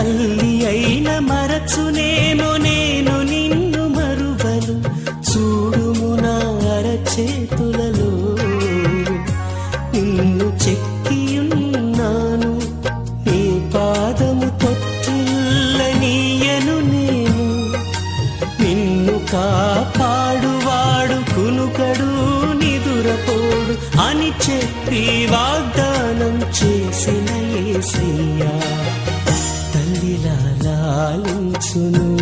తల్లి అయిన మరచునేమో నేను నిన్ను మరువను. చూడుము నా అరచేతులలో నిన్ను చెక్కియున్నాను. నీ పాదము తొట్టిల్లనీయను నేను. నిన్ను కాపాడువాడు కునుకడు నిదురపోడు అని చెప్పి వాగ్దానం చేసిన యేసయ్యా తల్లిలా లాలించును.